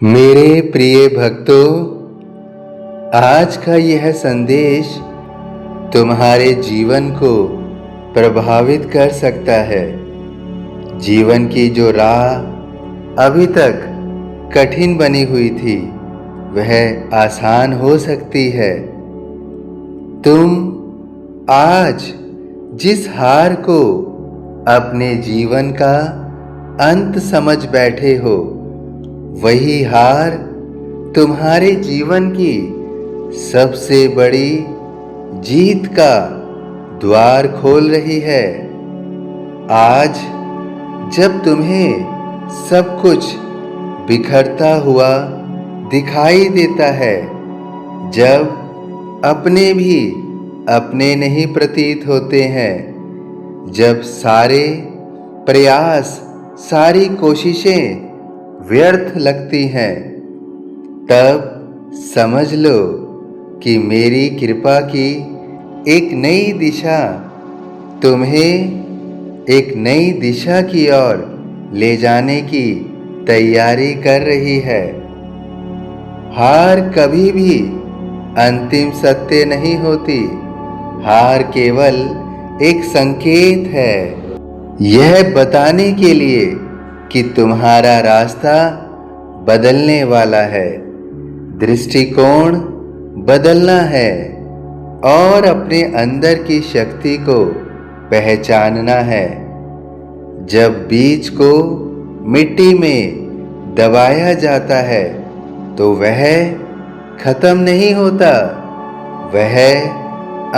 मेरे प्रिय भक्तों, आज का यह संदेश तुम्हारे जीवन को प्रभावित कर सकता है। जीवन की जो राह अभी तक कठिन बनी हुई थी, वह आसान हो सकती है। तुम आज जिस हार को अपने जीवन का अंत समझ बैठे हो, वही हार तुम्हारे जीवन की सबसे बड़ी जीत का द्वार खोल रही है। आज जब तुम्हें सब कुछ बिखरता हुआ दिखाई देता है, जब अपने भी अपने नहीं प्रतीत होते हैं, जब सारे प्रयास, सारी कोशिशें व्यर्थ लगती हैं, तब समझ लो कि मेरी कृपा की एक नई दिशा तुम्हें एक नई दिशा की ओर ले जाने की तैयारी कर रही है। हार कभी भी अंतिम सत्य नहीं होती। हार केवल एक संकेत है, यह बताने के लिए कि तुम्हारा रास्ता बदलने वाला है, दृष्टिकोण बदलना है और अपने अंदर की शक्ति को पहचानना है। जब बीज को मिट्टी में दबाया जाता है, तो वह खत्म नहीं होता, वह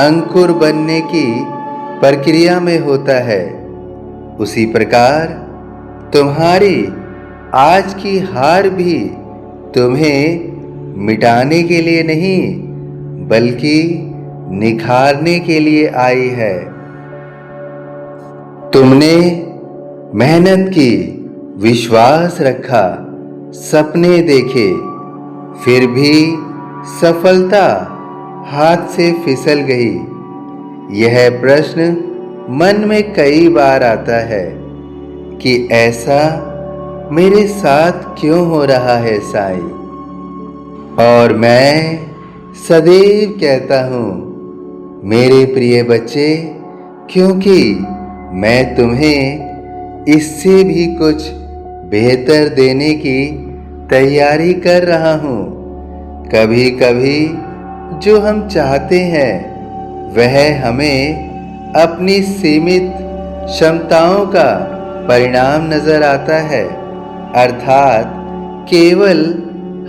अंकुर बनने की प्रक्रिया में होता है। उसी प्रकार तुम्हारी आज की हार भी तुम्हें मिटाने के लिए नहीं, बल्कि निखारने के लिए आई है। तुमने मेहनत की, विश्वास रखा, सपने देखे, फिर भी सफलता हाथ से फिसल गई। यह प्रश्न मन में कई बार आता है कि ऐसा मेरे साथ क्यों हो रहा है साईं। और मैं सदैव कहता हूँ, मेरे प्रिय बच्चे, क्योंकि मैं तुम्हें इससे भी कुछ बेहतर देने की तैयारी कर रहा हूँ। कभी कभी जो हम चाहते हैं, वह हमें अपनी सीमित क्षमताओं का परिणाम नजर आता है। अर्थात केवल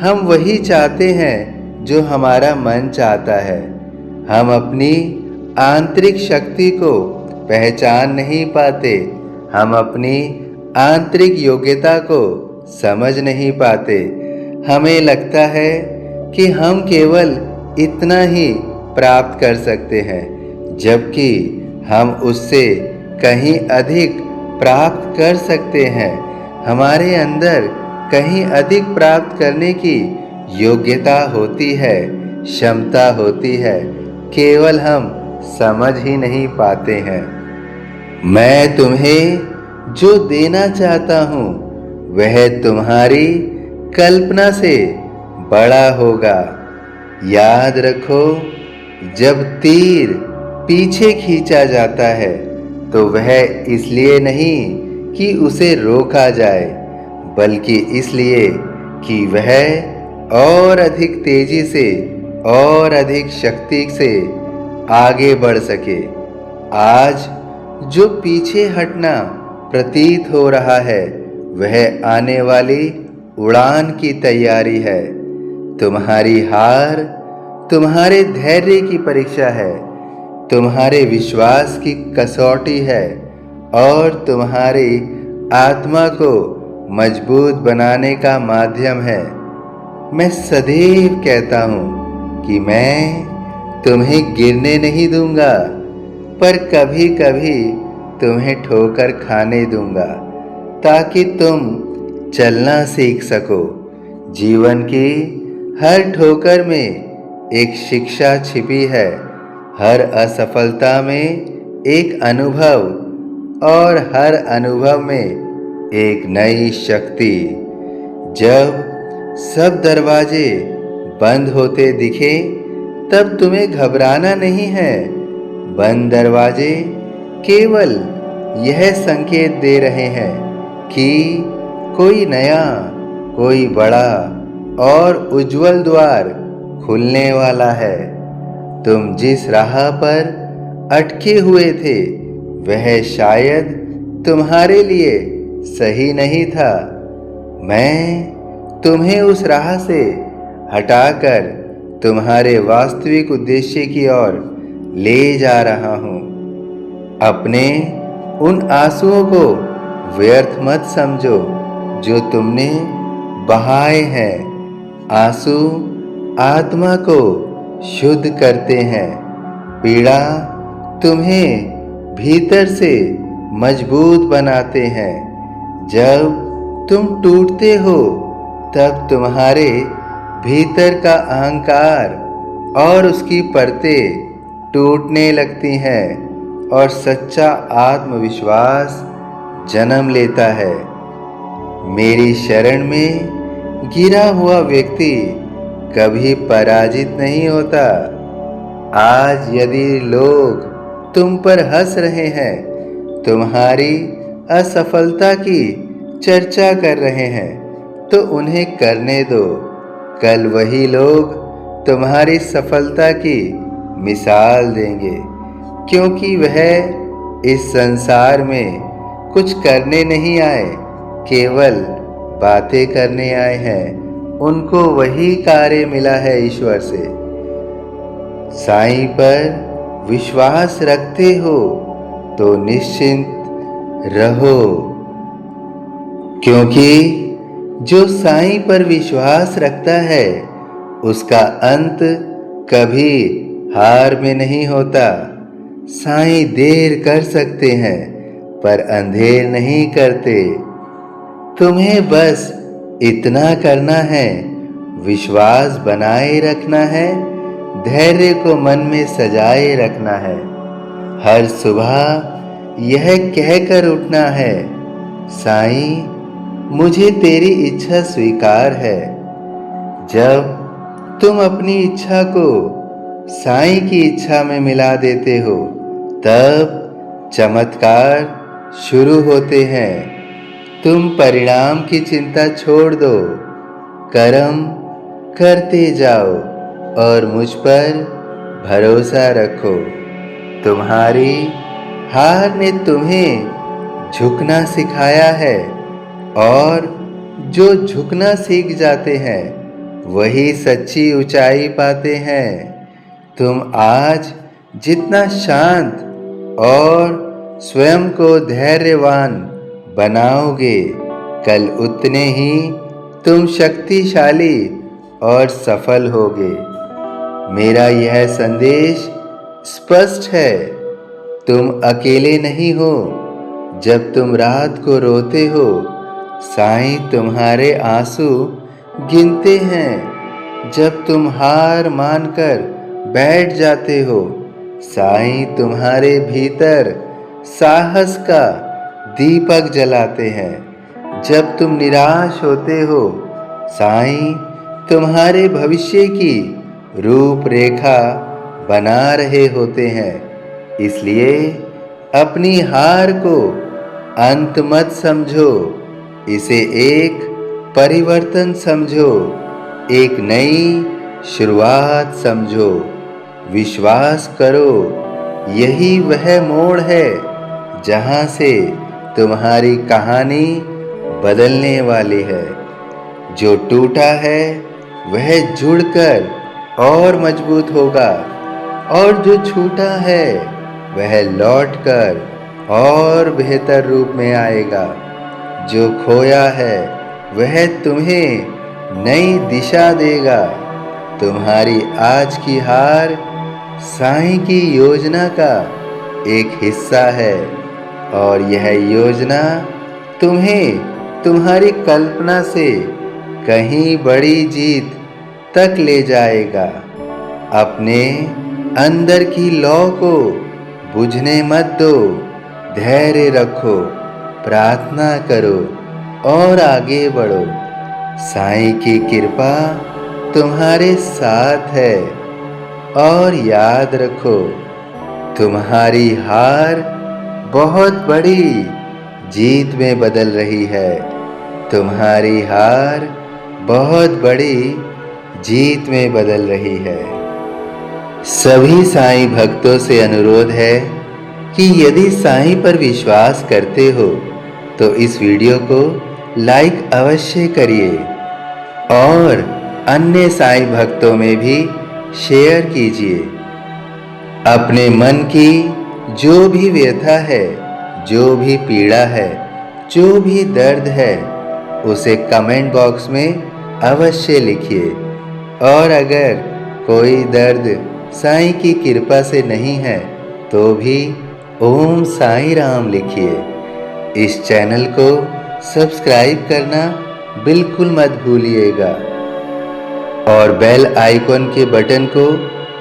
हम वही चाहते हैं जो हमारा मन चाहता है। हम अपनी आंतरिक शक्ति को पहचान नहीं पाते, हम अपनी आंतरिक योग्यता को समझ नहीं पाते। हमें लगता है कि हम केवल इतना ही प्राप्त कर सकते हैं, जबकि हम उससे कहीं अधिक प्राप्त कर सकते हैं। हमारे अंदर कहीं अधिक प्राप्त करने की योग्यता होती है, क्षमता होती है, केवल हम समझ ही नहीं पाते हैं। मैं तुम्हें जो देना चाहता हूँ, वह तुम्हारी कल्पना से बड़ा होगा। याद रखो, जब तीर पीछे खींचा जाता है, तो वह इसलिए नहीं कि उसे रोका जाए, बल्कि इसलिए कि वह और अधिक तेजी से और अधिक शक्ति से आगे बढ़ सके। आज जो पीछे हटना प्रतीत हो रहा है, वह आने वाली उड़ान की तैयारी है। तुम्हारी हार तुम्हारे धैर्य की परीक्षा है, तुम्हारे विश्वास की कसौटी है और तुम्हारी आत्मा को मजबूत बनाने का माध्यम है। मैं सदैव कहता हूँ कि मैं तुम्हें गिरने नहीं दूंगा, पर कभी कभी तुम्हें ठोकर खाने दूंगा, ताकि तुम चलना सीख सको। जीवन की हर ठोकर में एक शिक्षा छिपी है, हर असफलता में एक अनुभव और हर अनुभव में एक नई शक्ति। जब सब दरवाजे बंद होते दिखे, तब तुम्हें घबराना नहीं है। बंद दरवाजे केवल यह संकेत दे रहे हैं कि कोई नया, कोई बड़ा और उज्जवल द्वार खुलने वाला है। तुम जिस राह पर अटके हुए थे वह शायद तुम्हारे लिए सही नहीं था। मैं तुम्हें उस राह से हटाकर तुम्हारे वास्तविक उद्देश्य की ओर ले जा रहा हूँ। अपने उन आंसुओं को व्यर्थ मत समझो जो तुमने बहाए हैं। आंसू आत्मा को शुद्ध करते हैं। पीड़ा तुम्हें भीतर से मजबूत बनाते हैं। जब तुम टूटते हो तब तुम्हारे भीतर का अहंकार और उसकी परतें टूटने लगती हैं और सच्चा आत्मविश्वास जन्म लेता है। मेरी शरण में गिरा हुआ व्यक्ति कभी पराजित नहीं होता। आज यदि लोग तुम पर हंस रहे हैं, तुम्हारी असफलता की चर्चा कर रहे हैं, तो उन्हें करने दो। कल वही लोग तुम्हारी सफलता की मिसाल देंगे, क्योंकि वह इस संसार में कुछ करने नहीं आए, केवल बातें करने आए हैं। उनको वही कार्य मिला है ईश्वर से। साईं पर विश्वास रखते हो तो निश्चिंत रहो, क्योंकि जो साईं पर विश्वास रखता है उसका अंत कभी हार में नहीं होता। साईं देर कर सकते हैं पर अंधेर नहीं करते। तुम्हें बस इतना करना है, विश्वास बनाए रखना है, धैर्य को मन में सजाए रखना है। हर सुबह यह कहकर उठना है, साईं मुझे तेरी इच्छा स्वीकार है। जब तुम अपनी इच्छा को साईं की इच्छा में मिला देते हो, तब चमत्कार शुरू होते हैं। तुम परिणाम की चिंता छोड़ दो, कर्म करते जाओ और मुझ पर भरोसा रखो। तुम्हारी हार ने तुम्हें झुकना सिखाया है, और जो झुकना सीख जाते हैं वही सच्ची ऊंचाई पाते हैं। तुम आज जितना शांत और स्वयं को धैर्यवान बनाओगे, कल उतने ही तुम शक्तिशाली और सफल होगे। मेरा यह संदेश स्पष्ट है, तुम अकेले नहीं हो। जब तुम रात को रोते हो, साईं तुम्हारे आंसू गिनते हैं। जब तुम हार मानकर बैठ जाते हो, साईं तुम्हारे भीतर साहस का दीपक जलाते हैं। जब तुम निराश होते हो, साईं तुम्हारे भविष्य की रूपरेखा बना रहे होते हैं। इसलिए अपनी हार को अंत मत समझो, इसे एक परिवर्तन समझो, एक नई शुरुआत समझो। विश्वास करो, यही वह मोड़ है जहां से तुम्हारी कहानी बदलने वाली है। जो टूटा है वह जुड़कर और मजबूत होगा, और जो छूटा है वह लौटकर और बेहतर रूप में आएगा। जो खोया है वह तुम्हें नई दिशा देगा। तुम्हारी आज की हार साईं की योजना का एक हिस्सा है, और यह योजना तुम्हें तुम्हारी कल्पना से कहीं बड़ी जीत तक ले जाएगा। अपने अंदर की लौ को बुझने मत दो, धैर्य रखो, प्रार्थना करो और आगे बढ़ो। साईं की कृपा तुम्हारे साथ है और याद रखो, तुम्हारी हार बहुत बड़ी जीत में बदल रही है। तुम्हारी हार बहुत बड़ी जीत में बदल रही है। सभी साईं भक्तों से अनुरोध है कि यदि साईं पर विश्वास करते हो तो इस वीडियो को लाइक अवश्य करिए और अन्य साईं भक्तों में भी शेयर कीजिए। अपने मन की जो भी व्यथा है, जो भी पीड़ा है, जो भी दर्द है, उसे कमेंट बॉक्स में अवश्य लिखिए। और अगर कोई दर्द साईं की कृपा से नहीं है तो भी ओम साईं राम लिखिए। इस चैनल को सब्सक्राइब करना बिल्कुल मत भूलिएगा और बेल आइकॉन के बटन को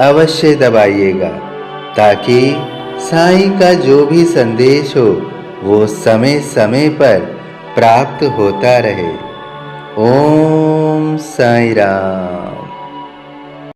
अवश्य दबाइएगा ताकि साईं का जो भी संदेश हो वो समय समय पर प्राप्त होता रहे। ओम साईं राम।